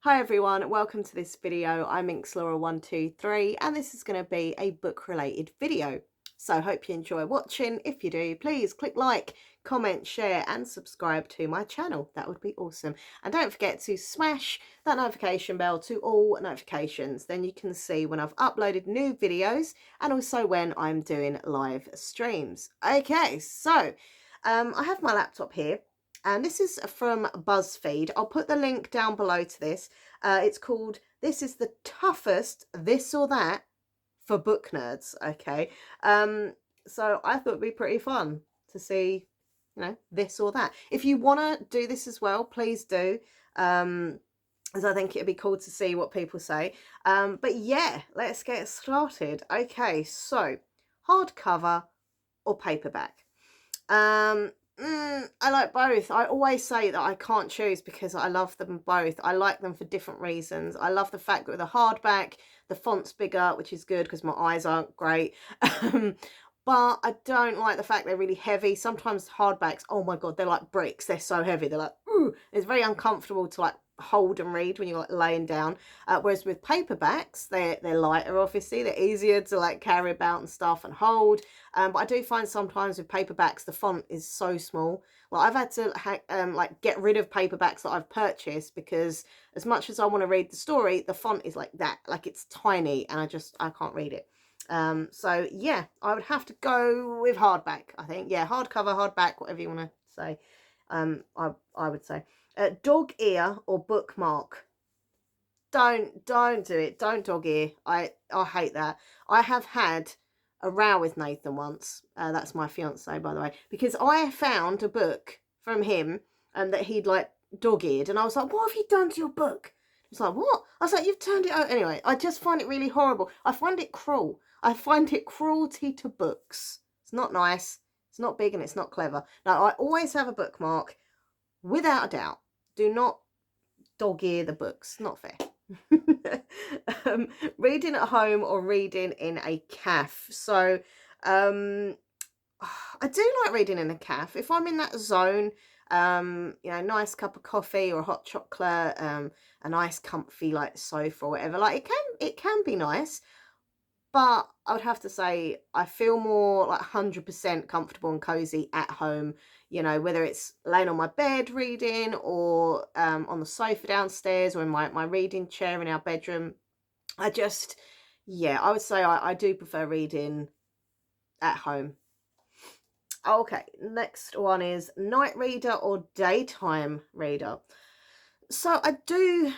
Hi everyone, welcome to this video. I'm Inxlaura123 and this is going to be a book related video. So hope you enjoy watching. If you do, please click like, comment, share and subscribe to my channel. That would be awesome. And don't forget to smash that notification bell to all notifications. Then you can see when I've uploaded new videos and also when I'm doing live streams. Okay, so I have my laptop here. And this is from Buzzfeed. I'll put the link down below to this. It's called This is the Toughest This or That for Book Nerds. Okay. So I thought it'd be pretty fun to see, this or that. If you want to do this as well, please do. As I think it'd be cool to see what people say. But yeah, let's get started. Okay, so hardcover or paperback. I like both. I always say that I can't choose because I love them both. I like them for different reasons. I love the fact that with a hardback, the font's bigger, which is good because my eyes aren't great. But I don't like the fact they're really heavy. Sometimes hardbacks, oh my God, they're like bricks. They're so heavy. They're like, ooh, it's very uncomfortable to like hold and read when you're like laying down. Whereas with paperbacks, they're lighter, obviously. They're easier to like carry about and stuff and hold. But I do find sometimes with paperbacks, the font is so small. Well, I've had to like get rid of paperbacks that I've purchased because as much as I want to read the story, the font is like that. Like it's tiny and I can't read it. So yeah, I would have to go with hardback, I think. Yeah, hardcover, hardback, whatever you want to say. I would say. Dog ear or bookmark. Don't do it. Don't dog ear. I hate that. I have had a row with Nathan once. That's my fiance, by the way, because I found a book from him and that he'd like dog-eared, and I was like, "What have you done to your book?" He's like, "What?" I was like, "You've turned it out." Anyway, I just find it really horrible. I find it cruel. I find it cruelty to books. It's not nice. It's not big and it's not clever. Now, I always have a bookmark, without a doubt. Do not dog ear the books. Not fair. Reading at home or reading in a cafe. So I do like reading in a cafe if I'm in that zone. Nice cup of coffee or hot chocolate, a nice comfy like sofa or whatever. Like it can be nice, but I would have to say I feel more like 100% comfortable and cozy at home, whether it's laying on my bed reading or on the sofa downstairs or in my reading chair in our bedroom. I would say I do prefer reading at home. Okay, next one is night reader or daytime reader. So I do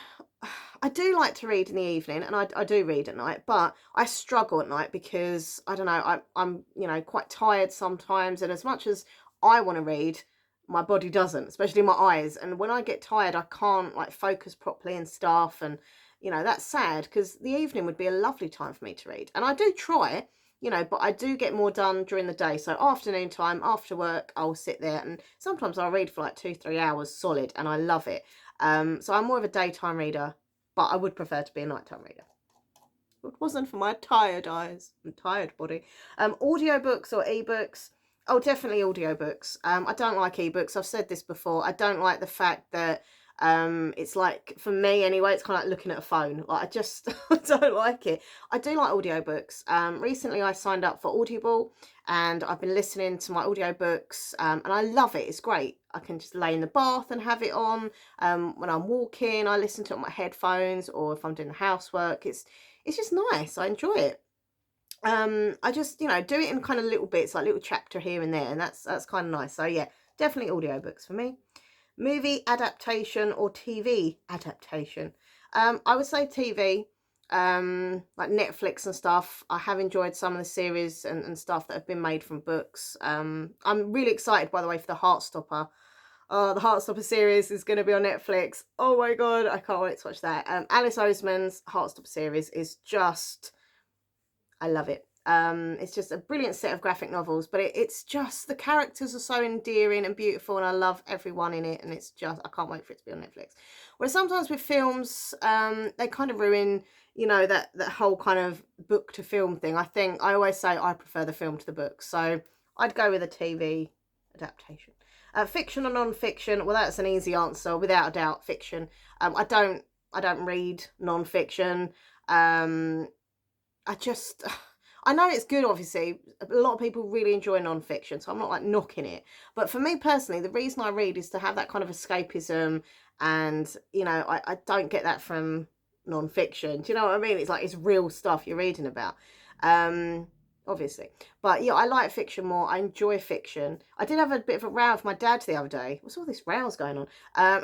like to read in the evening, and I do read at night, but I struggle at night because I don't know, I'm quite tired sometimes, and as much as I want to read, my body doesn't, especially my eyes. And when I get tired, I can't like focus properly and stuff, and that's sad because the evening would be a lovely time for me to read, and I do try, but I do get more done during the day. So afternoon time, after work, I'll sit there and sometimes I'll read for like 2-3 hours solid, and I love it. So I'm more of a daytime reader, but I would prefer to be a nighttime reader. If it wasn't for my tired eyes and tired body. Audiobooks or ebooks? Oh, definitely audiobooks. I don't like ebooks. I've said this before. I don't like the fact that it's like, for me anyway, it's kind of like looking at a phone. Like I just I don't like it. I do like audiobooks. Recently I signed up for Audible and I've been listening to my audiobooks, and I love it. It's great. I can just lay in the bath and have it on. When I'm walking, I listen to it on my headphones, or if I'm doing the housework, it's just nice. I enjoy it. I just do it in kind of little bits, like little chapter here and there, and that's kind of nice. So yeah, definitely audiobooks for me. Movie adaptation or TV adaptation? I would say TV, like Netflix and stuff. I have enjoyed some of the series and stuff that have been made from books. I'm really excited, by the way, for the Heartstopper. Oh, the Heartstopper series is going to be on Netflix. Oh my God, I can't wait to watch that. Alice Oseman's Heartstopper series is just, I love it. It's just a brilliant set of graphic novels, but it's just, the characters are so endearing and beautiful, and I love everyone in it, and it's just, I can't wait for it to be on Netflix. Whereas sometimes with films, they kind of ruin, that whole kind of book to film thing. I always say I prefer the film to the book, so I'd go with a TV adaptation. Fiction or non-fiction? Well, that's an easy answer, without a doubt, fiction. I don't I don't read non-fiction. I just, I know it's good, obviously. A lot of people really enjoy non-fiction, so I'm not like knocking it. But for me personally, the reason I read is to have that kind of escapism. And, you know, I don't get that from non-fiction. Do you know what I mean? It's like it's real stuff you're reading about. Obviously. But yeah, I like fiction more. I enjoy fiction. I did have a bit of a row with my dad the other day. What's all this rows going on? I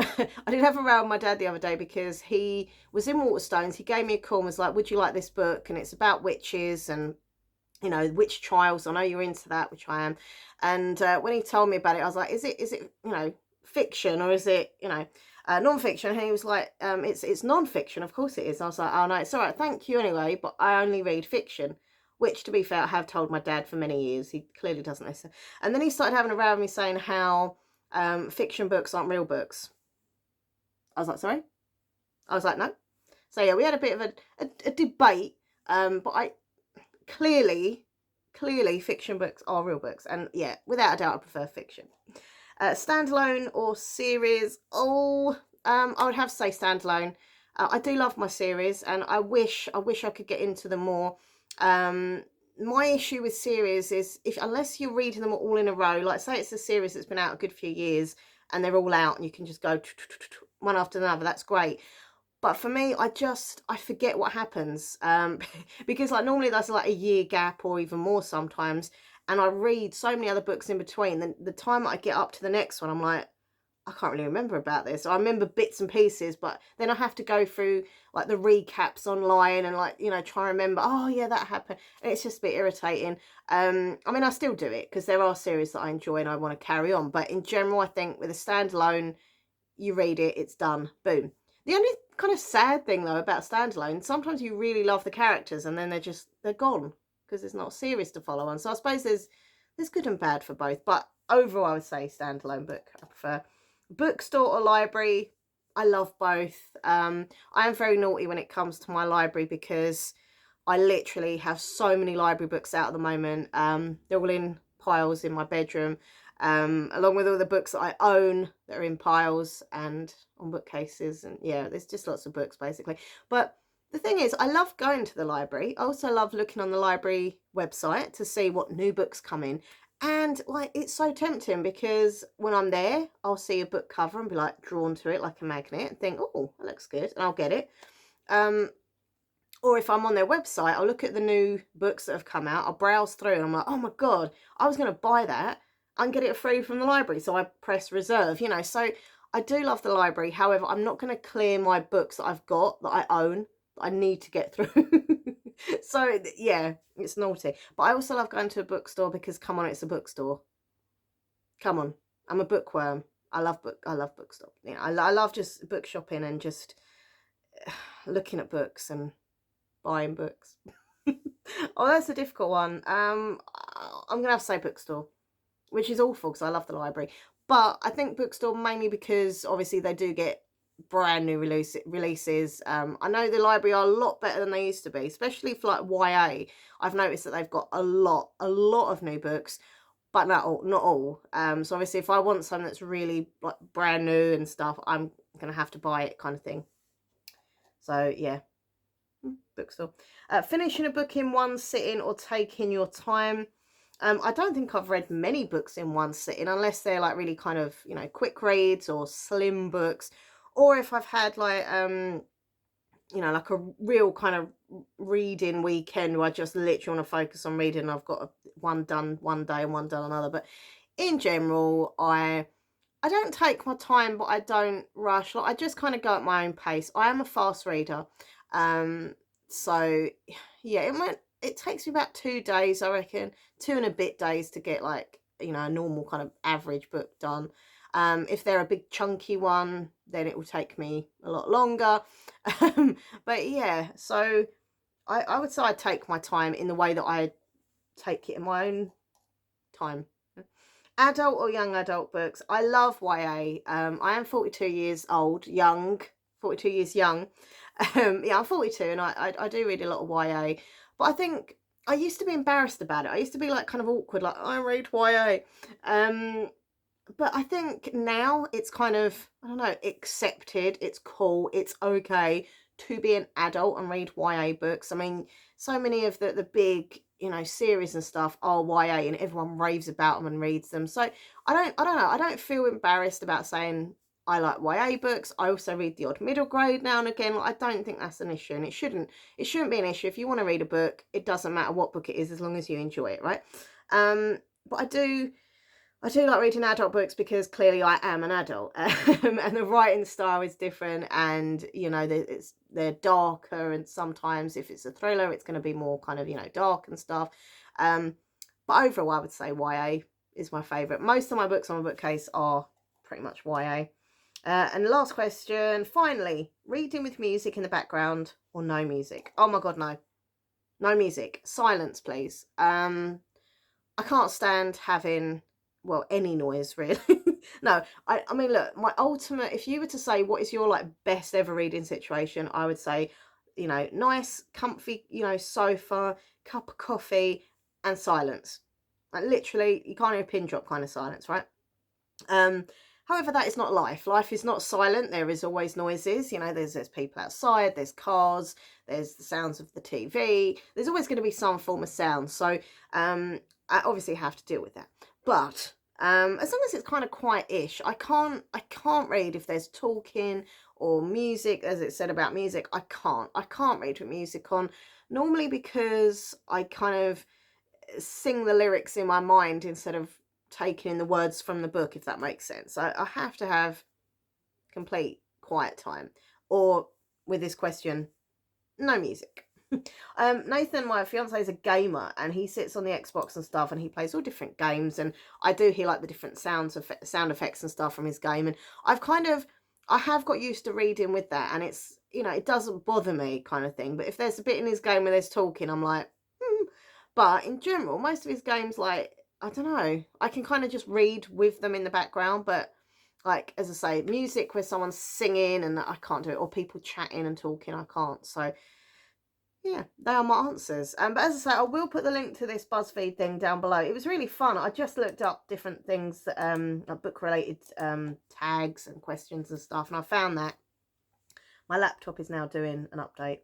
did have a row with my dad the other day because he was in Waterstones. He gave me a call and was like, would you like this book? And it's about witches and, you know, witch trials. I know you're into that, which I am. And when he told me about it, I was like, is it, you know, fiction, or is it, you know, non-fiction? And he was like, it's non-fiction. Of course it is. I was like, oh no, it's all right. Thank you anyway. But I only read fiction. Which, to be fair, I have told my dad for many years. He clearly doesn't listen. And then he started having a row with me saying how fiction books aren't real books. I was like, sorry? I was like, no. So, yeah, we had a bit of a debate. But I clearly, fiction books are real books. And, yeah, without a doubt, I prefer fiction. Standalone or series? Oh, I would have to say standalone. I do love my series, and I wish I could get into them more. My issue with series is unless you're reading them all in a row, like say it's a series that's been out a good few years and they're all out and you can just go one after another, that's great. But for me, I forget what happens, because like normally there's like a year gap or even more sometimes, and I read so many other books in between. Then the time that I get up to the next one, I'm like, I can't really remember about this. I remember bits and pieces, but then I have to go through like the recaps online and like, you know, try and remember, oh yeah, that happened. And it's just a bit irritating. I mean, I still do it because there are series that I enjoy and I want to carry on. But in general, I think with a standalone, you read it, it's done, boom. The only kind of sad thing though about standalone, sometimes you really love the characters and then they're gone because there's not a series to follow on. So I suppose there's good and bad for both. But overall, I would say standalone book I prefer. Bookstore or library, I love both. I am very naughty when it comes to my library because I literally have so many library books out at the moment. They're all in piles in my bedroom, along with all the books that I own that are in piles and on bookcases. And yeah, there's just lots of books basically. But the thing is, I love going to the library. I also love looking on the library website to see what new books come in. And like, it's so tempting because when I'm there, I'll see a book cover and be like drawn to it like a magnet and think, oh, that looks good, and I'll get it. Or if I'm on their website, I'll look at the new books that have come out. I'll browse through and I'm like, oh my God, I was going to buy that and get it free from the library. So I press reserve, you know. So I do love the library. However, I'm not going to clear my books that I've got, that I own, that I need to get through. So yeah, it's naughty. But I also love going to a bookstore because, come on, it's a bookstore. Come on, I'm a bookworm. I love bookstore. You know, I love just book shopping and just looking at books and buying books. Oh, that's a difficult one. I'm gonna have to say bookstore, which is awful because I love the library. But I think bookstore mainly because obviously they do get brand new releases. I know the library are a lot better than they used to be, especially for like YA. I've noticed that they've got a lot of new books, but not all. So obviously if I want something that's really like brand new and stuff, I'm gonna have to buy it, kind of thing. So yeah, bookstore. Finishing a book in one sitting or taking your time. I don't think I've read many books in one sitting unless they're like really kind of, you know, quick reads or slim books, or if I've had like you know, like a real kind of reading weekend where I just literally want to focus on reading. I've got one done one day and one done another. But in general, I don't take my time, but I don't rush. Like, I just kind of go at my own pace. I am a fast reader. So yeah, it takes me about 2 days, I reckon, 2 and a bit days to get like, you know, a normal kind of average book done. If they're a big chunky one, then it will take me a lot longer. But yeah, so I would say I take my time in the way that I take it in my own time. Adult or young adult books. I love YA. I am 42 years old, young, 42 years young. Yeah, I'm 42 and I do read a lot of YA. But I think I used to be embarrassed about it. I used to be like kind of awkward, like I read YA. but I think now it's kind of, I don't know, accepted. It's cool. It's okay to be an adult and read YA books. I mean, so many of the big, you know, series and stuff are YA, and everyone raves about them and reads them. So I don't know. I don't feel embarrassed about saying I like YA books. I also read the odd middle grade now and again. I don't think that's an issue, and it shouldn't be an issue. If you want to read a book, it doesn't matter what book it is, as long as you enjoy it, right? But I do like reading adult books because clearly I am an adult, and the writing style is different, and you know they're darker, and sometimes if it's a thriller, it's going to be more kind of, you know, dark and stuff. But overall, I would say YA is my favourite. Most of my books on my bookcase are pretty much YA. And last question, finally, reading with music in the background or no music? Oh my god, no, no music, silence, please. I can't stand having, well, any noise really. No, I mean, look, my ultimate, if you were to say what is your like best ever reading situation, I would say, you know, nice, comfy, you know, sofa, cup of coffee, and silence. Like literally, you can't even pin drop kind of silence, right? Um, However, that is not life. Life is not silent. There is always noises. You know, there's people outside, there's cars, there's the sounds of the TV. There's always going to be some form of sound. So I obviously have to deal with that. But as long as it's kind of quiet-ish, I can't read if there's talking or music. As it said about music, I can't read with music on. Normally because I kind of sing the lyrics in my mind instead of taking in the words from the book, if that makes sense. I have to have complete quiet time. Or with this question, no music. Nathan, my fiance, is a gamer, and he sits on the Xbox and stuff, and he plays all different games, and I do hear like the different sound effects and stuff from his game, and I have got used to reading with that, and it's, you know, it doesn't bother me kind of thing. But if there's a bit in his game where there's talking, I'm like, But in general, most of his games, like, I don't know, I can kind of just read with them in the background, but like, as I say, music where someone's singing and I can't do it, or people chatting and talking, I can't. So yeah, they are my answers. But as I say, I will put the link to this Buzzfeed thing down below. It was really fun. I just looked up different things, like book-related tags and questions and stuff, and I found that. My laptop is now doing an update.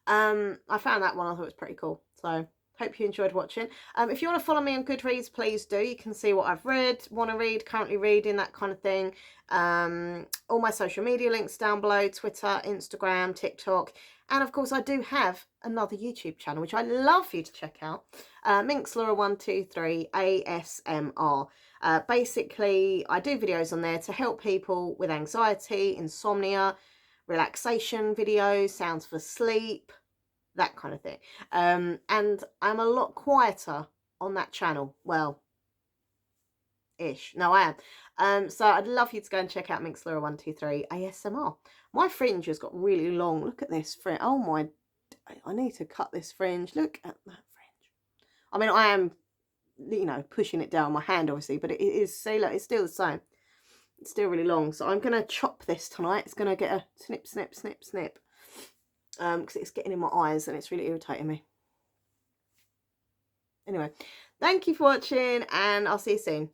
I found that one. I thought it was pretty cool. So hope you enjoyed watching. If you want to follow me on Goodreads, please do. You can see what I've read, want to read, currently reading, that kind of thing. All my social media links down below: Twitter, Instagram, TikTok. And of course, I do have another YouTube channel, which I'd love for you to check out. Minxlaura123 ASMR. Basically, I do videos on there to help people with anxiety, insomnia, relaxation videos, sounds for sleep, that kind of thing. And I'm a lot quieter on that channel. Well, ish. No, I am. So I'd love you to go and check out Minxlaura123 ASMR. My fringe has got really long. Look at this fringe. Oh my, I need to cut this fringe. Look at that fringe. I mean, I am, you know, pushing it down my hand, obviously, but it is, see, look, it's still the same. It's still really long. So I'm going to chop this tonight. It's going to get a snip, snip, snip, snip. Because it's getting in my eyes and it's really irritating me. Anyway, thank you for watching, and I'll see you soon.